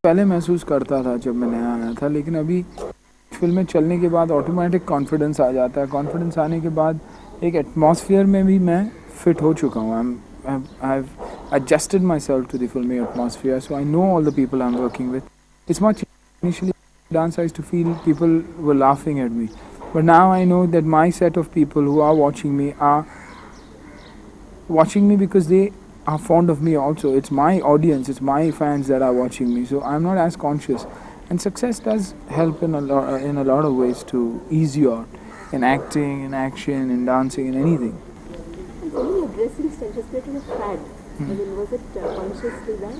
पहले महसूस करता था जब मैं नया आया था, लेकिन अभी फिल्म में चलने के बाद ऑटोमेटिक कॉन्फिडेंस आ जाता है. कॉन्फिडेंस आने के बाद एक एटमॉस्फेयर में भी मैं फिट हो चुका हूँ. I've adjusted myself to the filmy atmosphere, so I know all the people I'm working with. It's much initially dance I used to feel people were laughing at me, but now I know that my set of people who are watching me because they are fond of me also. It's my audience, it's my fans that are watching me, so I'm not as conscious. And success does help in a lot of ways to ease you out, in acting, in action, in dancing, in anything. And for me, your dressing style has created a fad. I mean, was it consciously done?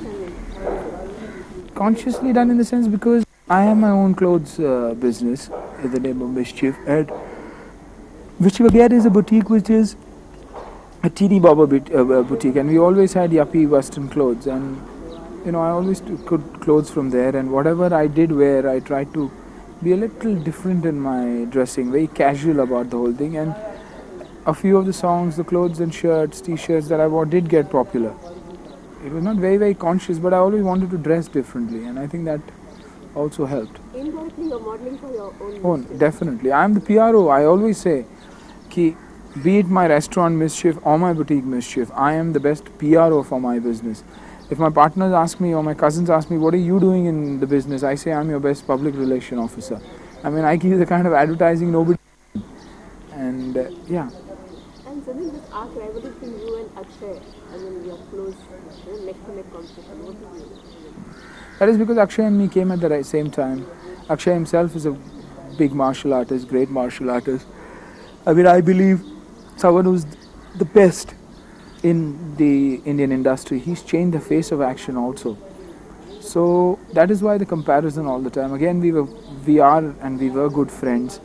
Consciously done in the sense because I have my own clothes business in the name of Mischief, and which again is a boutique which is a teeny bobber boutique, and we always had yuppie western clothes, and I always took good clothes from there, and whatever I did wear, I tried to be a little different in my dressing, very casual about the whole thing, and a few of the songs, the clothes and shirts, t-shirts that I wore did get popular. It was not very, very conscious, but I always wanted to dress differently, and I think that also helped. Indirectly, you're modeling for your own. Definitely. I am the PRO. I always say, be it my restaurant Mischief or my boutique Mischief, I am the best PRO for my business. If my partners ask me or my cousins ask me, what are you doing in the business? I say, I'm your best public relation officer. I mean, I give the kind of advertising nobody. And yeah. And Suniel, this arc rivalry between you and Akshay, I mean, you're close, neck-to-neck competition. What do you do? That is because Akshay and me came at the same time. Akshay himself is a big martial artist, great martial artist. I mean, I believe someone who's the best in the Indian industry. He's changed the face of action also. So that is why the comparison all the time. Again, we were good friends,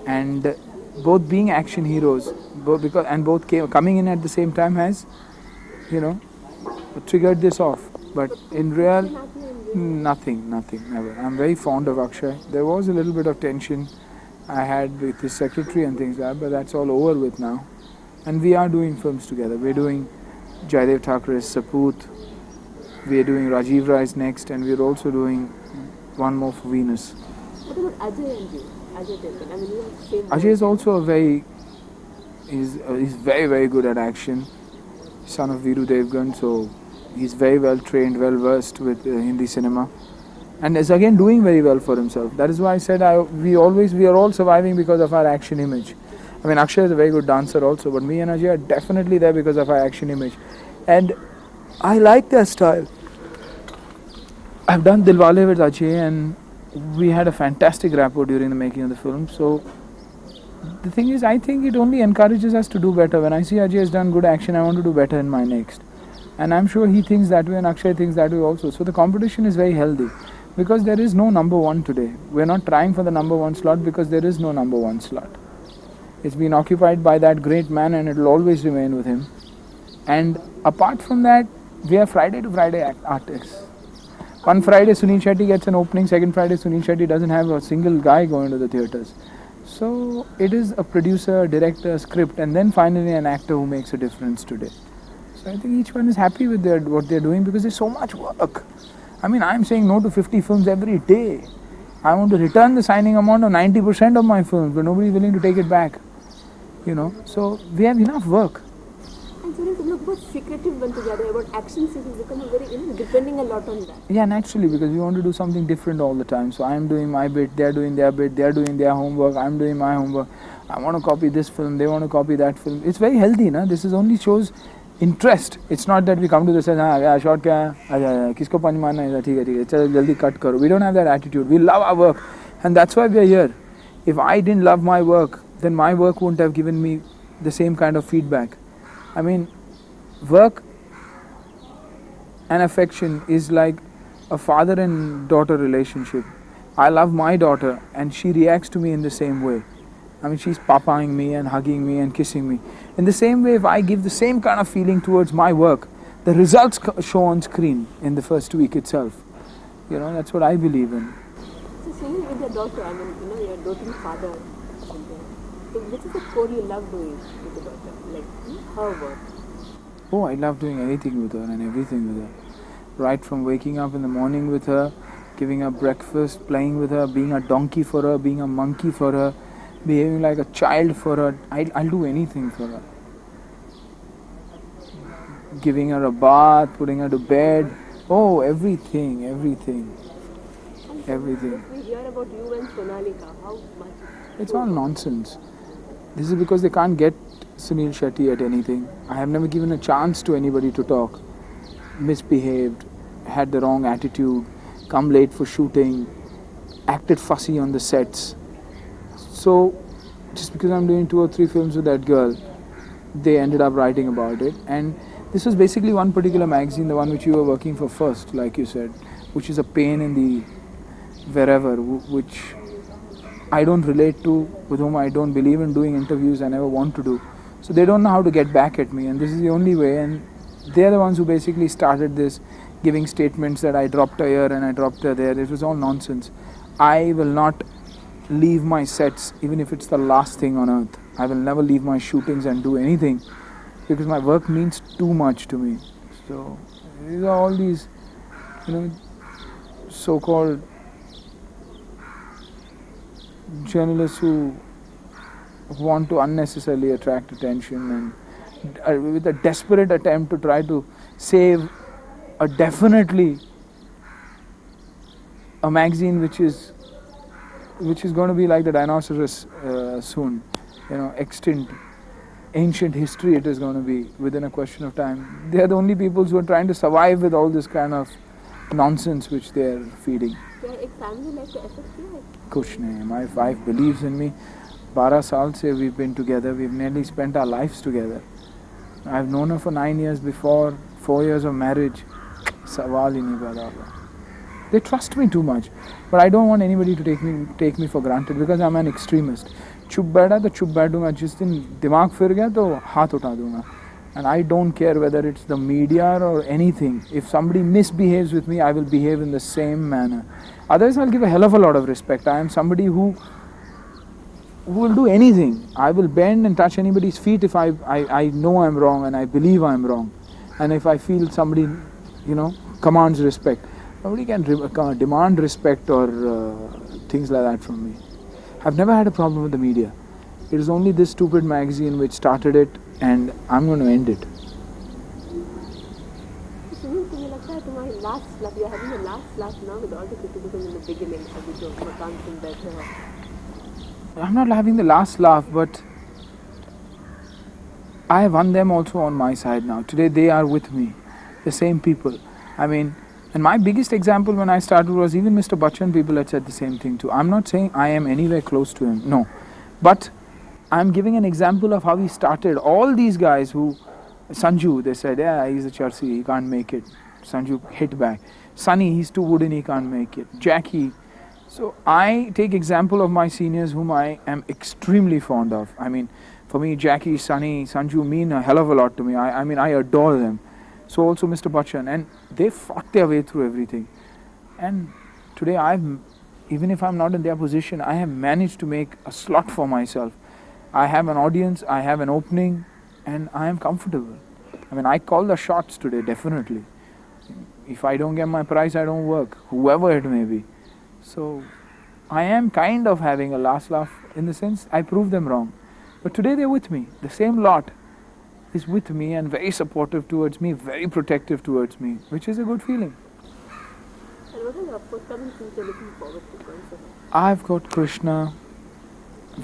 and both being action heroes, both coming in at the same time has, triggered this off. But in real, nothing, never. I'm very fond of Akshay. There was a little bit of tension I had with his secretary and things like that, but that's all over with now. And we are doing films together. We're doing Jaidev Thakure's Saput. We're doing Rajiv Rai's next, and we're also doing one more for Venus. What about Ajay and you? Ajay Devgan. I mean, you have the same. Ajay is also he's very, very good at action. Son of Viru Devgan, so he's very well trained, well versed with Hindi cinema, and is again doing very well for himself. That is why I said we are all surviving because of our action image. I mean, Akshay is a very good dancer also, but me and Ajay are definitely there because of our action image, and I like their style. I've done Dilwale with Ajay, and we had a fantastic rapport during the making of the film. So the thing is, I think it only encourages us to do better. When I see Ajay has done good action, I want to do better in my next. And I'm sure he thinks that way, and Akshay thinks that way also. So the competition is very healthy because there is no number one today. We're not trying for the number one slot because there is no number one slot. It's been occupied by that great man, and it will always remain with him. And apart from that, we are Friday to Friday artists. One Friday Suniel Shetty gets an opening, second Friday Suniel Shetty doesn't have a single guy going to the theatres. So it is a producer, director, script, and then finally an actor who makes a difference today. So I think each one is happy with what they're doing because there's so much work. I mean, I'm saying no to 50 films every day. I want to return the signing amount of 90% of my films, but nobody's willing to take it back. So we have enough work. And so you look बहुत secretive बन जाते हैं about action scenes become very depending a lot on that. Yeah, naturally, because we want to do something different all the time. So I'm doing my bit, they're doing their bit, they're doing their homework, I'm doing my homework. I want to copy this film, they want to copy that film. It's very healthy, na? This is only shows interest. It's not that we come to the set, short क्या है, किसको पंच मारना है, ठीक है, चलो जल्दी cut करो. We don't have that attitude. We love our work, and that's why we are here. If I didn't love my work, then my work wouldn't have given me the same kind of feedback. I mean, work and affection is like a father and daughter relationship. I love my daughter, and she reacts to me in the same way. I mean, she's papaing me and hugging me and kissing me. In the same way, if I give the same kind of feeling towards my work, the results show on screen in the first week itself. That's what I believe in. So, Suniel, with your daughter, I mean, you're a doting father. So, which is the core you love doing with your daughter? Like, her work? Oh, I love doing anything with her and everything with her. Right from waking up in the morning with her, giving her breakfast, playing with her, being a donkey for her, being a monkey for her, behaving like a child for her. I'll do anything for her. Giving her a bath, putting her to bed. Oh, everything. And Everything. if we hear about you and Sonalika, how much? It's all nonsense. This is because they can't get Suniel Shetty at anything. I have never given a chance to anybody to talk. Misbehaved, had the wrong attitude, come late for shooting, acted fussy on the sets. So, just because I'm doing 2 or 3 films with that girl, they ended up writing about it. And this was basically one particular magazine, the one which you were working for first, like you said, which is a pain in the wherever, which I don't relate to, with whom I don't believe in doing interviews, I never want to do. So they don't know how to get back at me, and this is the only way. And they're the ones who basically started this, giving statements that I dropped her here and I dropped her there. It was all nonsense. I will not leave my sets, even if it's the last thing on earth. I will never leave my shootings and do anything, because my work means too much to me. So these are all these, so-called journalists who want to unnecessarily attract attention and with a desperate attempt to try to save a definitely a magazine which is going to be like the dinosaurs soon, extinct. Ancient history it is going to be within a question of time. They are the only people who are trying to survive with all this kind of nonsense which they are feeding. क्या एक family life का effect किया है? कुछ नहीं. My wife believes in me. 12 साल से we've been together. We've nearly spent our lives together. I've known her for 9 years before, 4 years of marriage. सवाल ही नहीं पैदा होगा. They trust me too much, but I don't want anybody to take me for granted because I'm an extremist. चुप बैठा तो चुप बैठूंगा. जिस दिन दिमाग फिर गया तो हाथ उठा दूंगा. And I don't care whether it's the media or anything. If somebody misbehaves with me, I will behave in the same manner. Otherwise, I'll give a hell of a lot of respect. I am somebody who will do anything. I will bend and touch anybody's feet if I know I'm wrong and I believe I'm wrong. And if I feel somebody, commands respect. Nobody can demand respect or things like that from me. I've never had a problem with the media. It is only this stupid magazine which started it, and I'm going to end it. Sunil, तुम्हें लगता है तुम्हारी last laugh, you're having the last laugh now with all the criticism in the beginning, अभी जो मकान तुम बैठे हो. I'm not having the last laugh, but I won them also on my side now. Today they are with me, the same people. And my biggest example when I started was even Mr. Bachchan, people had said the same thing too. I'm not saying I am anywhere close to him, no. But I'm giving an example of how he started. All these guys who, Sanju, they said, yeah, he's a Chelsea, he can't make it. Sanju hit back. Sunny, he's too wooden, he can't make it. Jackie. So I take example of my seniors whom I am extremely fond of. For me, Jackie, Sunny, Sanju mean a hell of a lot to me. I adore them. So also Mr. Bachchan, and they fought their way through everything. And today even if I'm not in their position, I have managed to make a slot for myself. I have an audience, I have an opening, and I am comfortable. I call the shots today, definitely. If I don't get my prize, I don't work, whoever it may be. So I am kind of having a last laugh in the sense I proved them wrong. But today they're with me, the same lot is with me and very supportive towards me, very protective towards me, which is a good feeling. And what are the forthcoming things you're looking forward to? I've got Krishna,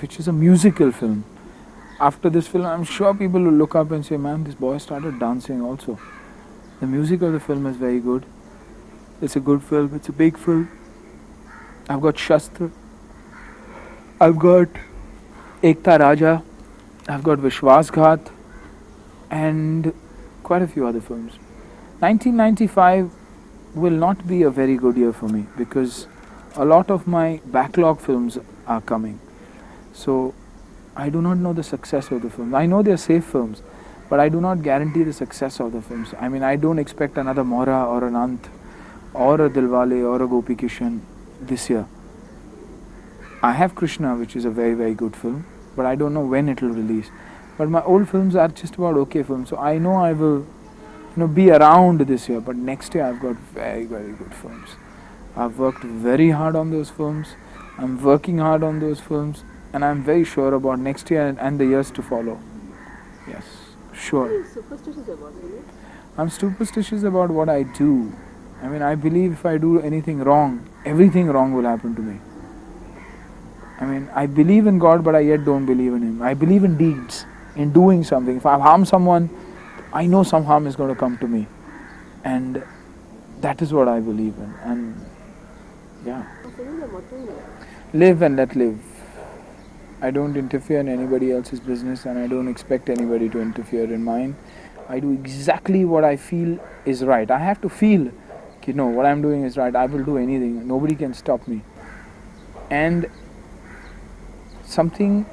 which is a musical film. After this film, I'm sure people will look up and say, man, this boy started dancing also. The music of the film is very good. It's a good film, it's a big film. I've got Shastra. I've got Ekta Raja. I've got Vishwasghat. And quite a few other films. 1995 will not be a very good year for me because a lot of my backlog films are coming. So I do not know the success of the films. I know they're safe films, but I do not guarantee the success of the films. I don't expect another Mohra or an Ant or a Dilwale or a Gopi Kishan this year. I have Krishna, which is a very, very good film, but I don't know when it will release. But my old films are just about okay films, so I know I will be around this year, but next year I've got very, very good films. I've worked very hard on those films. I'm working hard on those films, and I'm very sure about next year and the years to follow. Yes, What are sure. you superstitious about, you know? I'm superstitious about what I do. I mean, I believe if I do anything wrong, everything wrong will happen to me. I mean, I believe in God, but I yet don't believe in Him. I believe in deeds, in doing something. If I harm someone, I know some harm is going to come to me. And that is what I believe in. And yeah. Suniel, what do you? Live and let live. I don't interfere in anybody else's business, and I don't expect anybody to interfere in mine. I do exactly what I feel is right. I have to feel, you know, what I'm doing is right. I will do anything. Nobody can stop me. And something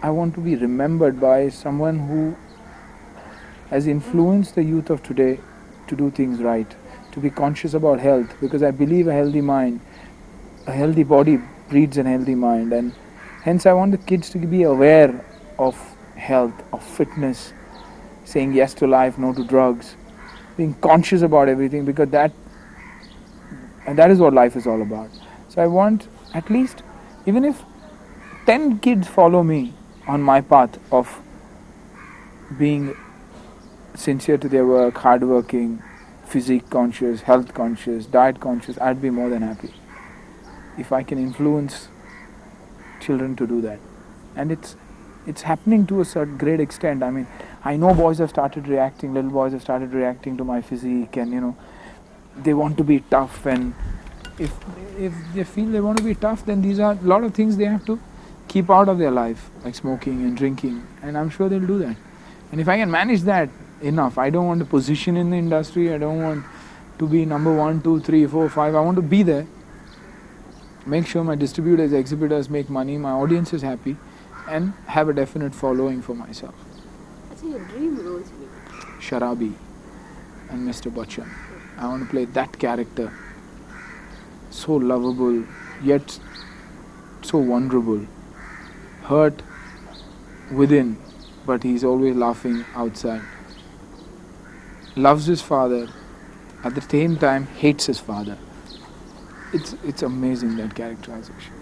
I want to be remembered by is someone who has influenced the youth of today to do things right, to be conscious about health, because I believe a healthy mind, a healthy body breeds a healthy mind, and hence I want the kids to be aware of health, of fitness, saying yes to life, no to drugs, being conscious about everything, because that is what life is all about. So I want at least, even if 10 kids follow me on my path of being sincere to their work, hardworking, physique conscious, health conscious, diet conscious, I'd be more than happy if I can influence children to do that. And it's happening to a certain great extent. I mean, I know boys have started reacting, little boys have started reacting to my physique, and you know, they want to be tough, and if they feel they want to be tough, then these are a lot of things they have to keep out of their life, like smoking and drinking, and I'm sure they'll do that. And if I can manage that, enough. I don't want a position in the industry, I don't want to be number 1, 2, 3, 4, 5. I want to be there, make sure my distributors, exhibitors make money, my audience is happy, and have a definite following for myself. What's your dream roles be? Sharabi and Mr. Bachchan. I want to play that character. So lovable, yet so vulnerable. Hurt within, but he's always laughing outside. Loves his father, at the same time hates his father. It's amazing, that characterization.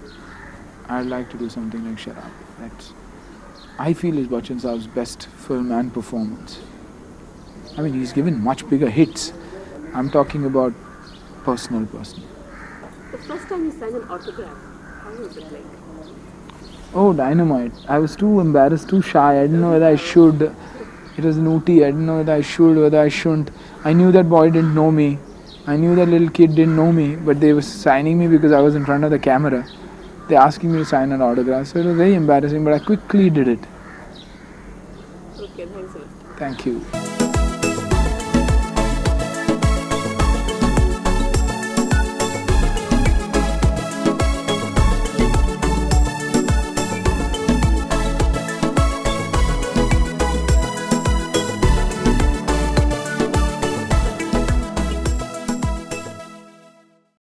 I'd like to do something like Sharabi. That's, I feel, is Bachchan Saab's best film and performance. I mean, he's given much bigger hits. I'm talking about personal. The first time you signed an autograph, how was it like? Oh, dynamite. I was too embarrassed, too shy. I didn't know whether I should. It was Nooty. I didn't know whether I should, whether I shouldn't. I knew that boy didn't know me. I knew that little kid didn't know me, but they were signing me because I was in front of the camera. They're asking me to sign an autograph. So it was very embarrassing, but I quickly did it. Okay, thanks a lot. Thank you.